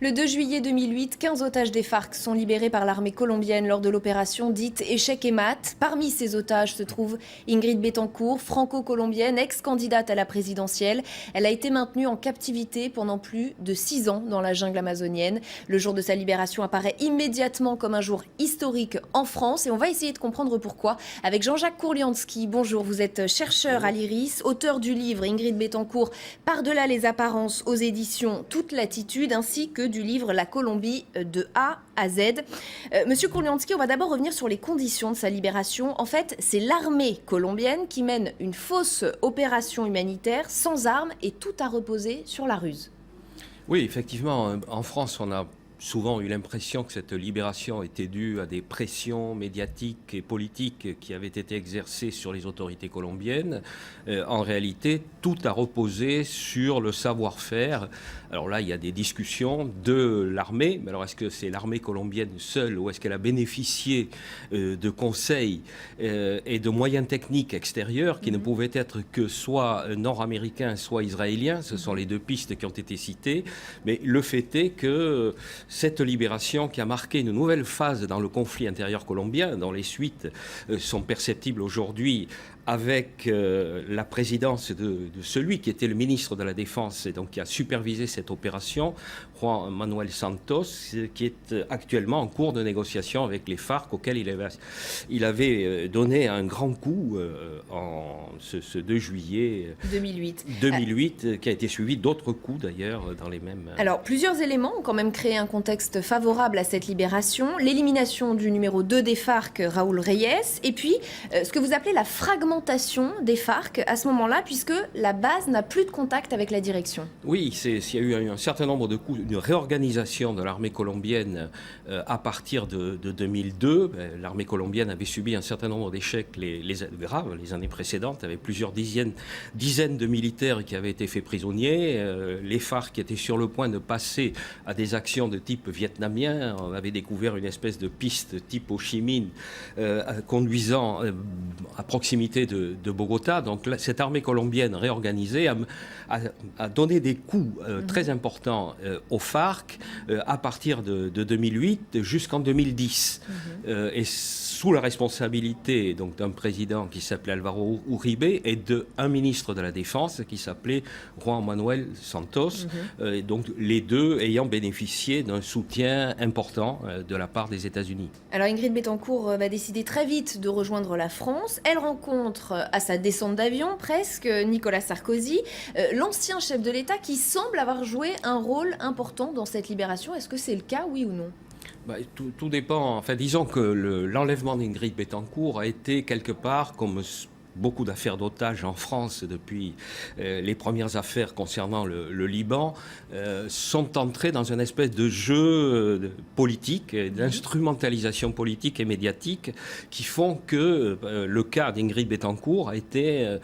Le 2 juillet 2008, 15 otages des FARC sont libérés par l'armée colombienne lors de l'opération dite Échec et Mat. Parmi ces otages se trouve Ingrid Betancourt, franco-colombienne, ex-candidate à la présidentielle. Elle a été maintenue en captivité pendant plus de 6 ans dans la jungle amazonienne. Le jour de sa libération apparaît immédiatement comme un jour historique en France et on va essayer de comprendre pourquoi avec Jean-Jacques Kourlianski. Bonjour, vous êtes chercheur à l'IRIS, auteur du livre Ingrid Betancourt, Par-delà les apparences aux éditions Toute latitude, ainsi que du livre La Colombie de A à Z. Monsieur Kourlianski, on va d'abord revenir sur les conditions de sa libération. En fait, c'est l'armée colombienne qui mène une fausse opération humanitaire sans armes et tout a reposé sur la ruse. Oui, effectivement, en France, on a souvent eu l'impression que cette libération était due à des pressions médiatiques et politiques qui avaient été exercées sur les autorités colombiennes. En réalité, tout a reposé sur le savoir-faire. Alors là, il y a des discussions de l'armée. Mais alors, est-ce que c'est l'armée colombienne seule ou est-ce qu'elle a bénéficié de conseils et de moyens techniques extérieurs qui ne pouvaient être que soit nord-américains, soit israéliens? Ce sont les deux pistes qui ont été citées. Mais le fait est que cette libération qui a marqué une nouvelle phase dans le conflit intérieur colombien, dont les suites sont perceptibles aujourd'hui avec la présidence de celui qui était le ministre de la Défense et donc qui a supervisé cette opération, Juan Manuel Santos, qui est actuellement en cours de négociation avec les FARC, auquel il avait donné un grand coup en ce 2 juillet 2008, qui a été suivi d'autres coups d'ailleurs dans les mêmes... Alors, plusieurs éléments ont quand même créé un contexte favorable à cette libération. L'élimination du numéro 2 des FARC, Raúl Reyes, et puis ce que vous appelez la fragmentation des FARC à ce moment-là, puisque la base n'a plus de contact avec la direction. Oui, il y a eu un certain nombre de coups, une réorganisation de l'armée colombienne à partir de 2002. L'armée colombienne avait subi un certain nombre d'échecs graves les années précédentes, avec plusieurs dizaines de militaires qui avaient été faits prisonniers. Les FARC étaient sur le point de passer à des actions de type vietnamien. On avait découvert une espèce de piste type Ho Chi Minh conduisant à proximité de Bogota. Donc cette armée colombienne réorganisée a donné des coups très importants aux FARC à partir de 2008 jusqu'en 2010. Et sous la responsabilité donc d'un président qui s'appelait Álvaro Uribe et d'un ministre de la Défense qui s'appelait Juan Manuel Santos. Et donc les deux ayant bénéficié d'un soutien important de la part des États-Unis. Alors Ingrid Betancourt va décider très vite de rejoindre la France. Elle rencontre à sa descente d'avion presque Nicolas Sarkozy, l'ancien chef de l'État qui semble avoir joué un rôle important dans cette libération. Est-ce que c'est le cas, oui ou non ? Tout dépend. Enfin, disons que l'enlèvement d'Ingrid Betancourt a été quelque part comme beaucoup d'affaires d'otages en France depuis les premières affaires concernant le Liban sont entrées dans une espèce de jeu politique, d'instrumentalisation politique et médiatique qui font que le cas d'Ingrid Betancourt a été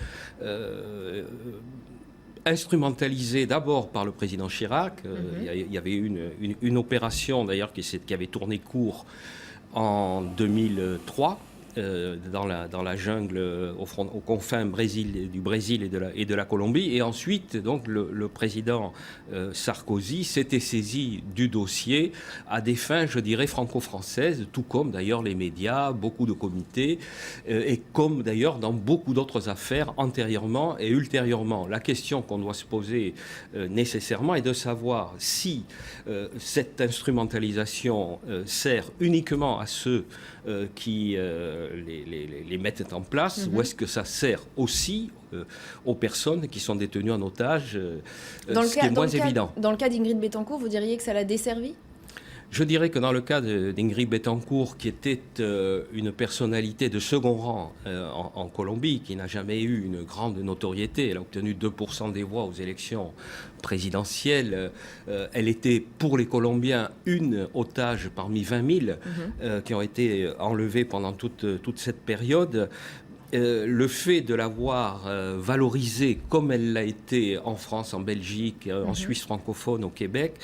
instrumentalisé d'abord par le président Chirac. Il y avait une opération d'ailleurs qui avait tourné court en 2003. Dans la jungle aux confins du Brésil et de la Colombie. Et ensuite, donc, le président Sarkozy s'était saisi du dossier à des fins, je dirais, franco-françaises, tout comme d'ailleurs les médias, beaucoup de comités, et comme d'ailleurs dans beaucoup d'autres affaires antérieurement et ultérieurement. La question qu'on doit se poser nécessairement est de savoir si cette instrumentalisation sert uniquement à ceux qui les mettent en place, ou est-ce que ça sert aussi aux personnes qui sont détenues en otage, ce qui est moins évident. Dans le cas d'Ingrid Betancourt, vous diriez que ça l'a desservi ? Je dirais que dans le cas d'Ingrid Betancourt, qui était une personnalité de second rang en Colombie, qui n'a jamais eu une grande notoriété, elle a obtenu 2% des voix aux élections présidentielles, elle était pour les Colombiens une otage parmi 20 000 qui ont été enlevés pendant toute cette période. Le fait de l'avoir valorisée comme elle l'a été en France, en Belgique, en Suisse francophone, au Québec,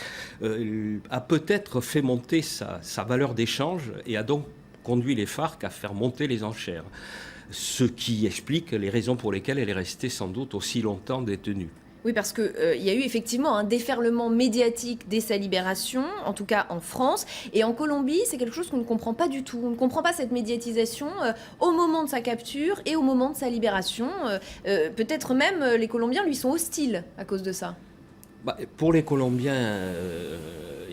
a peut-être fait monter sa valeur d'échange et a donc conduit les FARC à faire monter les enchères. Ce qui explique les raisons pour lesquelles elle est restée sans doute aussi longtemps détenue. Oui, parce qu'il y a eu effectivement un déferlement médiatique dès sa libération, en tout cas en France. Et en Colombie, c'est quelque chose qu'on ne comprend pas du tout. On ne comprend pas cette médiatisation au moment de sa capture et au moment de sa libération. Peut-être même les Colombiens lui sont hostiles à cause de ça. Pour les Colombiens,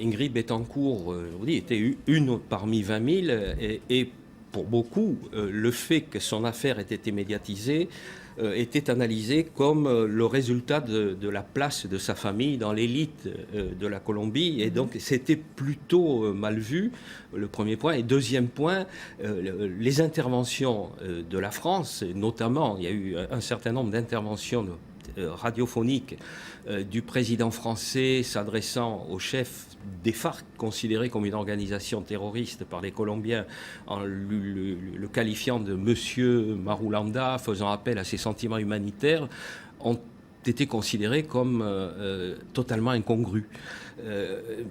Ingrid Betancourt, je vous dis, était une parmi 20 000 et pour beaucoup, le fait que son affaire ait été médiatisée était analysé comme le résultat de la place de sa famille dans l'élite de la Colombie. Et donc, c'était plutôt mal vu, le premier point. Et deuxième point, les interventions de la France, notamment, il y a eu un certain nombre d'interventions radiophoniques du président français s'adressant au chef des FARC, considéré comme une organisation terroriste par les Colombiens, en le qualifiant de Monsieur Marulanda, faisant appel à ses sentiments humanitaires, ont été considérés comme totalement incongrus.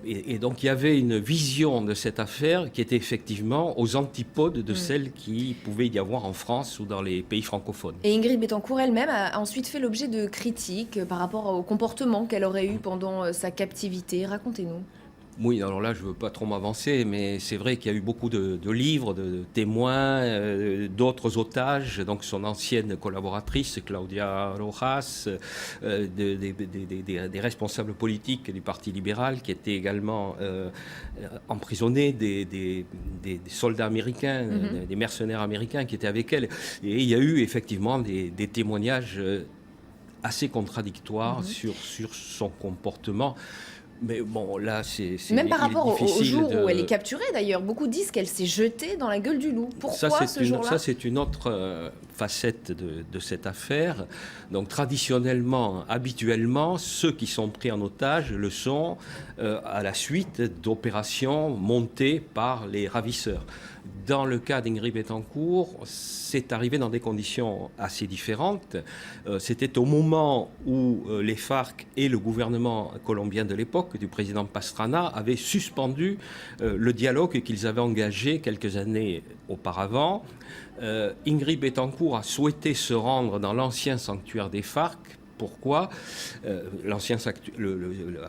Et donc il y avait une vision de cette affaire qui était effectivement aux antipodes de celle qui pouvait y avoir en France ou dans les pays francophones. Et Ingrid Betancourt elle-même a ensuite fait l'objet de critiques par rapport au comportement qu'elle aurait eu pendant sa captivité. Racontez-nous. Oui, alors là, je ne veux pas trop m'avancer, mais c'est vrai qu'il y a eu beaucoup de livres, de témoins, d'autres otages, donc son ancienne collaboratrice, Claudia Rojas, des responsables politiques du Parti libéral qui étaient également emprisonnés, des soldats américains, des mercenaires américains qui étaient avec elle. Et il y a eu effectivement des témoignages assez contradictoires sur son comportement. Mais bon, là, c'est même par rapport au jour où elle est capturée, d'ailleurs. Beaucoup disent qu'elle s'est jetée dans la gueule du loup. Pourquoi ce jour-là ? Ça, c'est une autre facette de cette affaire. Donc, traditionnellement, habituellement, ceux qui sont pris en otage le sont à la suite d'opérations montées par les ravisseurs. Dans le cas d'Ingrid Betancourt, c'est arrivé dans des conditions assez différentes. C'était au moment où les FARC et le gouvernement colombien de l'époque, du président Pastrana, avaient suspendu le dialogue qu'ils avaient engagé quelques années auparavant. Ingrid Betancourt a souhaité se rendre dans l'ancien sanctuaire des FARC. Pourquoi ? La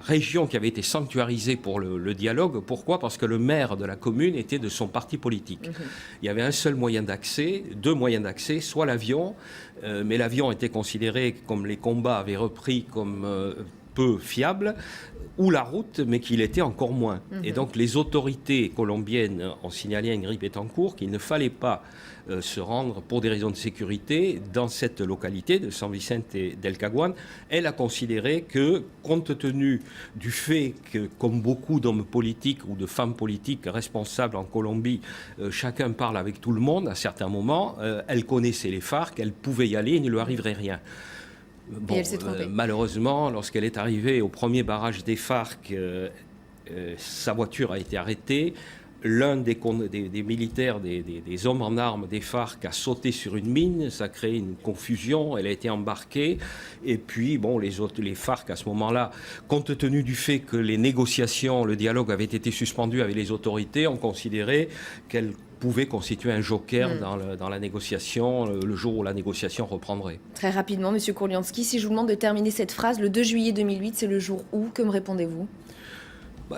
région qui avait été sanctuarisée pour le dialogue, pourquoi ? Parce que le maire de la commune était de son parti politique. Il y avait un seul moyen d'accès, deux moyens d'accès, soit l'avion, mais l'avion était considéré, comme les combats avaient repris, comme peu fiable, ou la route, mais qu'il était encore moins. Et donc les autorités colombiennes ont signalé à Ingrid Betancourt qu'il ne fallait pas se rendre pour des raisons de sécurité dans cette localité de San Vicente del Caguán. Elle a considéré que, compte tenu du fait que, comme beaucoup d'hommes politiques ou de femmes politiques responsables en Colombie, chacun parle avec tout le monde à certains moments, elle connaissait les FARC, elle pouvait y aller, il ne lui arriverait rien. Bon, et elle s'est trompée. Malheureusement, lorsqu'elle est arrivée au premier barrage des FARC, sa voiture a été arrêtée. L'un des militaires, des hommes en armes des FARC a sauté sur une mine, ça a créé une confusion, elle a été embarquée. Et puis, bon, les FARC à ce moment-là, compte tenu du fait que les négociations, le dialogue avait été suspendu avec les autorités, ont considéré qu'elle pouvait constituer un joker dans la négociation, le jour où la négociation reprendrait. Très rapidement, M. Kurlianski, si je vous demande de terminer cette phrase, le 2 juillet 2008, c'est le jour où, que me répondez-vous ?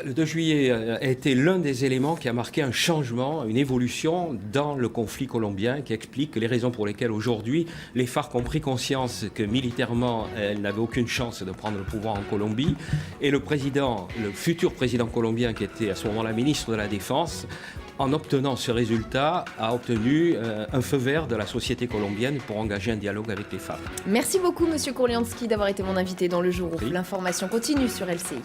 Le 2 juillet a été l'un des éléments qui a marqué un changement, une évolution dans le conflit colombien, qui explique les raisons pour lesquelles aujourd'hui les FARC ont pris conscience que militairement elles n'avaient aucune chance de prendre le pouvoir en Colombie. Et le futur président colombien, qui était à ce moment-là ministre de la Défense, en obtenant ce résultat, a obtenu un feu vert de la société colombienne pour engager un dialogue avec les FARC. Merci beaucoup, M. Kurlianski, d'avoir été mon invité dans Le Jour où. L'information continue sur LCI.